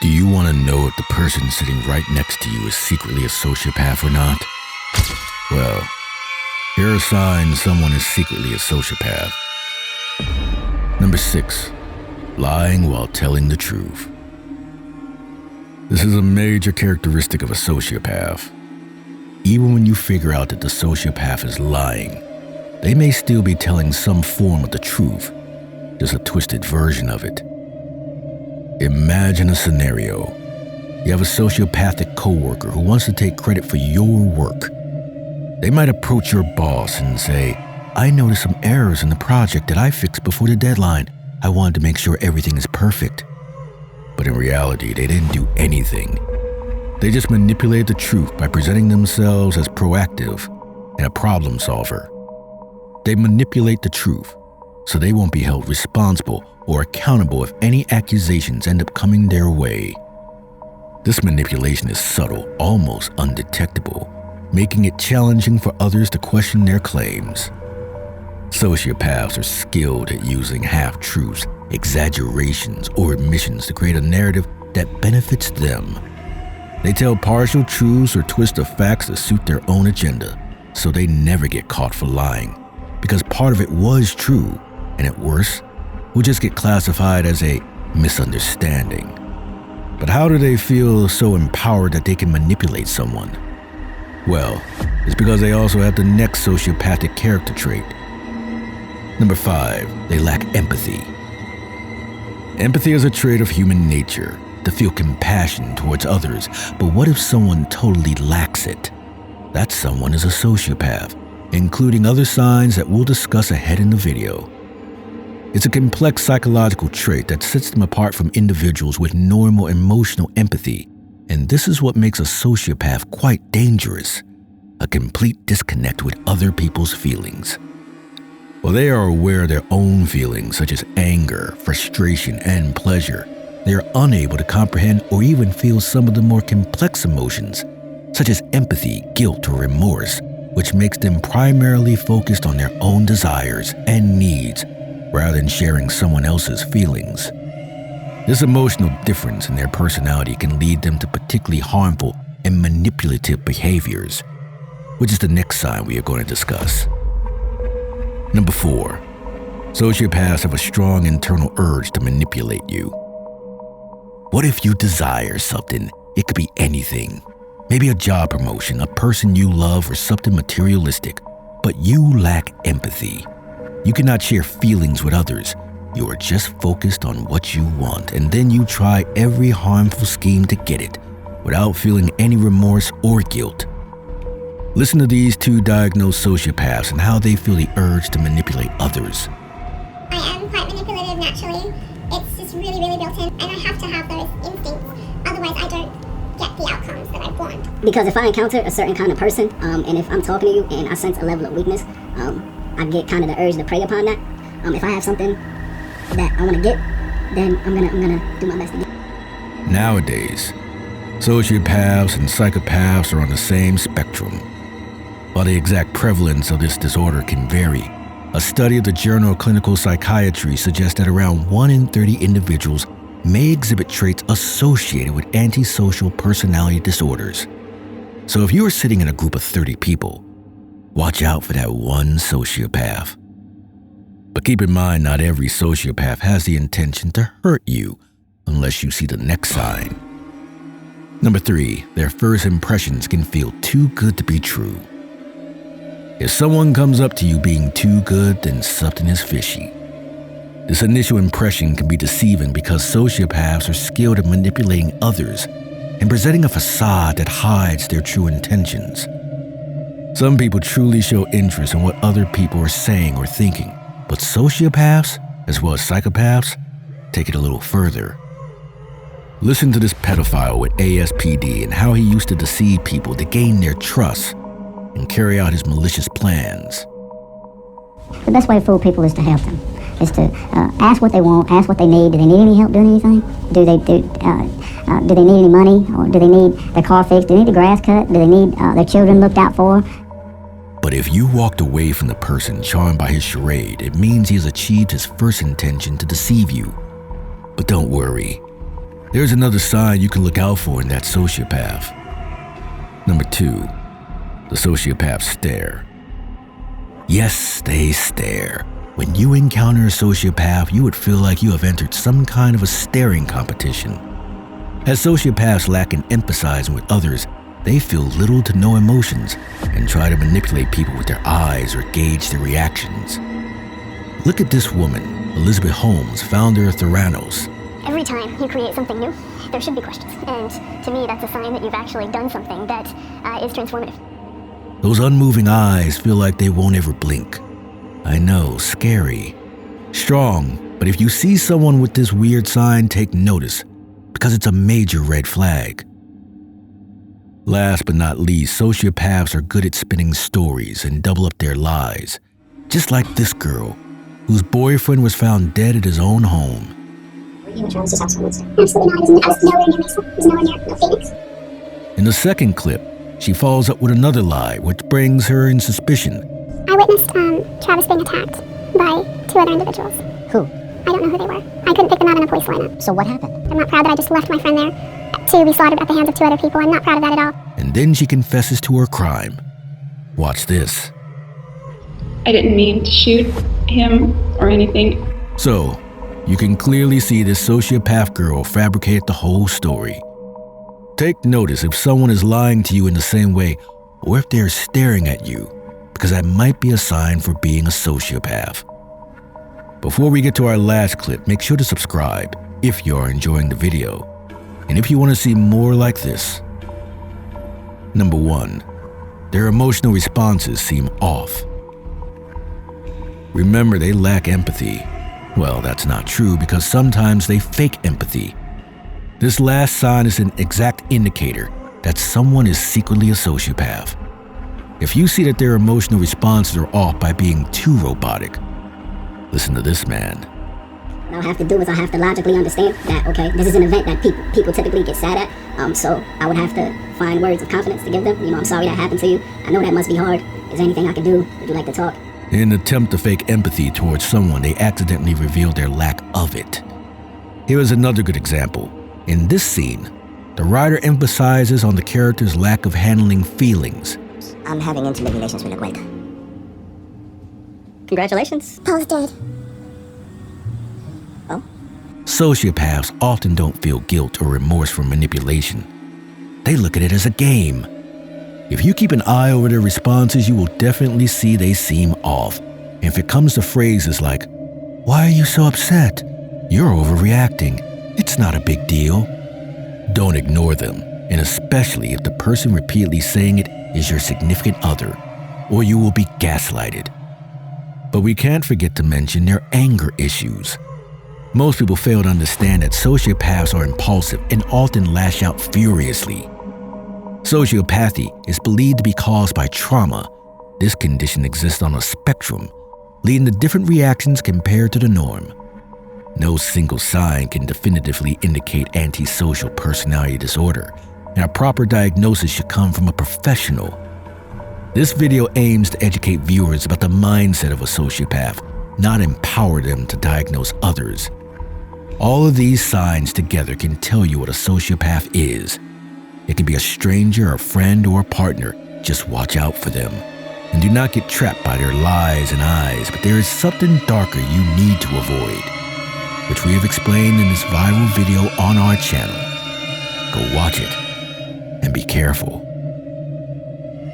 Do you want to know if the person sitting right next to you is secretly a sociopath or not? Well, here are signs someone is secretly a sociopath. Number 6, lying while telling the truth. This is a major characteristic of a sociopath. Even when you figure out that the sociopath is lying, they may still be telling some form of the truth, just a twisted version of it. Imagine a scenario. You have a sociopathic coworker who wants to take credit for your work. They might approach your boss and say, "I noticed some errors in the project that I fixed before the deadline. I wanted to make sure everything is perfect." But in reality, they didn't do anything. They just manipulated the truth by presenting themselves as proactive and a problem solver. They manipulate the truth so they won't be held responsible or accountable if any accusations end up coming their way. This manipulation is subtle, almost undetectable, making it challenging for others to question their claims. Sociopaths are skilled at using half-truths, exaggerations, or omissions to create a narrative that benefits them. They tell partial truths or twist the facts to suit their own agenda, so they never get caught for lying, because part of it was true, and at worst, will just get classified as a misunderstanding. But how do they feel so empowered that they can manipulate someone? Well, it's because they also have the next sociopathic character trait. Number 5, they lack empathy. Empathy is a trait of human nature, to feel compassion towards others, but what if someone totally lacks it? That someone is a sociopath, including other signs that we'll discuss ahead in the video. It's a complex psychological trait that sets them apart from individuals with normal emotional empathy, and this is what makes a sociopath quite dangerous, a complete disconnect with other people's feelings. While they are aware of their own feelings such as anger, frustration, and pleasure, they are unable to comprehend or even feel some of the more complex emotions, such as empathy, guilt, or remorse, which makes them primarily focused on their own desires and needs rather than sharing someone else's feelings. This emotional difference in their personality can lead them to particularly harmful and manipulative behaviors, which is the next sign we are going to discuss. Number 4, sociopaths have a strong internal urge to manipulate you. What if you desire something? It could be anything. Maybe a job promotion, a person you love, or something materialistic, but you lack empathy. You cannot share feelings with others. You are just focused on what you want, and then you try every harmful scheme to get it, without feeling any remorse or guilt. Listen to these 2 diagnosed sociopaths and how they feel the urge to manipulate others. I am quite manipulative naturally. It's just really, really built in, and I have to have those instincts. Otherwise, I don't get the outcomes that I want. Because if I encounter a certain kind of person, and if I'm talking to you and I sense a level of weakness, I get kind of the urge to prey upon that. If I have something that I want to get, then I'm gonna do my best to get. Nowadays, sociopaths and psychopaths are on the same spectrum. While the exact prevalence of this disorder can vary, a study of the Journal of Clinical Psychiatry suggests that around 1 in 30 individuals may exhibit traits associated with antisocial personality disorders. So if you are sitting in a group of 30 people, watch out for that one sociopath. But keep in mind, not every sociopath has the intention to hurt you unless you see the next sign. Number 3, their first impressions can feel too good to be true. If someone comes up to you being too good, then something is fishy. This initial impression can be deceiving because sociopaths are skilled at manipulating others and presenting a facade that hides their true intentions. Some people truly show interest in what other people are saying or thinking, but sociopaths, as well as psychopaths, take it a little further. Listen to this pedophile with ASPD and how he used to deceive people to gain their trust and carry out his malicious plans. The best way to fool people is to help them, is to ask what they want, ask what they need. Do they need any help doing anything? Do they need any money? Or do they need their car fixed? Do they need the grass cut? Do they need their children looked out for? But if you walked away from the person charmed by his charade, it means he has achieved his first intention to deceive you. But don't worry. There's another sign you can look out for in that sociopath. Number 2, the sociopath stare. Yes, they stare. When you encounter a sociopath, you would feel like you have entered some kind of a staring competition. As sociopaths lack in empathizing with others, they feel little to no emotions and try to manipulate people with their eyes or gauge their reactions. Look at this woman, Elizabeth Holmes, founder of Theranos. Every time you create something new, there should be questions. And to me, that's a sign that you've actually done something that is transformative. Those unmoving eyes feel like they won't ever blink. I know, scary. Strong, but if you see someone with this weird sign, take notice, because it's a major red flag. Last but not least, sociopaths are good at spinning stories and double up their lies. Just like this girl, whose boyfriend was found dead at his own home. Absolutely not. I was nowhere near Mesa. I was nowhere near no Phoenix. In the second clip, she follows up with another lie, which brings her in suspicion. I witnessed Travis being attacked by 2 other individuals. Who? I don't know who they were. I couldn't pick them out in a police lineup. So what happened? I'm not proud that I just left my friend there to be slaughtered at the hands of 2 other people. I'm not proud of that at all. And then she confesses to her crime. Watch this. I didn't mean to shoot him or anything. So, you can clearly see this sociopath girl fabricated the whole story. Take notice if someone is lying to you in the same way, or if they're staring at you, because that might be a sign for being a sociopath. Before we get to our last clip, make sure to subscribe if you are enjoying the video, and if you want to see more like this. Number 1, their emotional responses seem off. Remember, they lack empathy. Well, that's not true because sometimes they fake empathy. This last sign is an exact indicator that someone is secretly a sociopath. If you see that their emotional responses are off by being too robotic, listen to this man. What I have to do is I have to logically understand that, okay, this is an event that people typically get sad at, so I would have to find words of confidence to give them. I'm sorry that happened to you. I know that must be hard. Is there anything I can do? Would you like to talk? In an attempt to fake empathy towards someone, they accidentally reveal their lack of it. Here is another good example. In this scene, the writer emphasizes on the character's lack of handling feelings. I'm having intimate relations with a Gwen. Congratulations. Paul's dead. Oh? Sociopaths often don't feel guilt or remorse for manipulation. They look at it as a game. If you keep an eye over their responses, you will definitely see they seem off. And if it comes to phrases like, "Why are you so upset? You're overreacting. It's not a big deal." Don't ignore them, and especially if the person repeatedly saying it is your significant other, or you will be gaslighted. But we can't forget to mention their anger issues. Most people fail to understand that sociopaths are impulsive and often lash out furiously. Sociopathy is believed to be caused by trauma. This condition exists on a spectrum, leading to different reactions compared to the norm. No single sign can definitively indicate antisocial personality disorder, and a proper diagnosis should come from a professional. This video aims to educate viewers about the mindset of a sociopath, not empower them to diagnose others. All of these signs together can tell you what a sociopath is. It can be a stranger, a friend, or a partner. Just watch out for them. And do not get trapped by their lies and eyes, but there is something darker you need to avoid, which we have explained in this viral video on our channel. Go watch it and be careful.